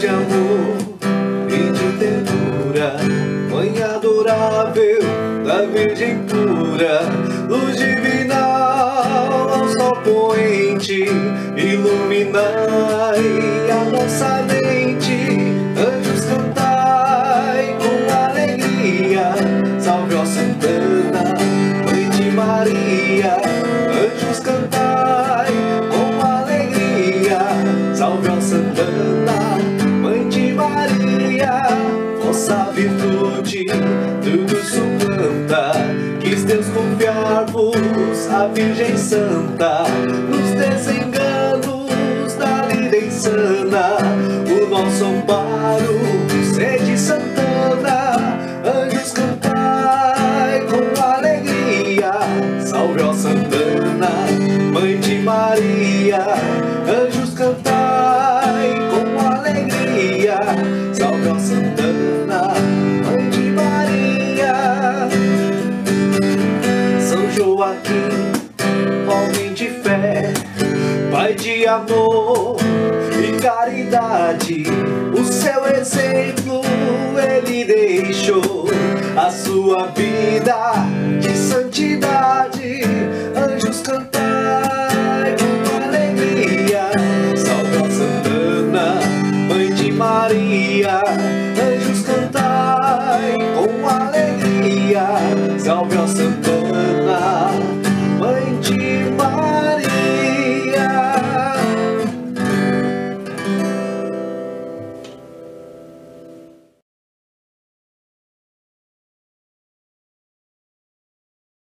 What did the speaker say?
de amor e de ternura, Mãe adorável da Virgem pura, luz divinal ao sol poente, iluminai a nossa mente. Anjos cantai com alegria, salve ó Santana, Mãe de Maria. Anjos cantai com alegria, salve ó Santana, Mãe de Maria. Vossa virtude tudo suplanta, quis Deus confiar-vos a Virgem Santa. Nos desenganos da lida insana, o nosso amparo sede Santana. Anjos cantai com alegria, salve ó Santana, Mãe de Maria. Anjos cantai com alegria, salve ó Santana, Mãe de Maria. São Joaquim, homem de fé, pai de amor e caridade, o seu exemplo ele deixou, a sua vida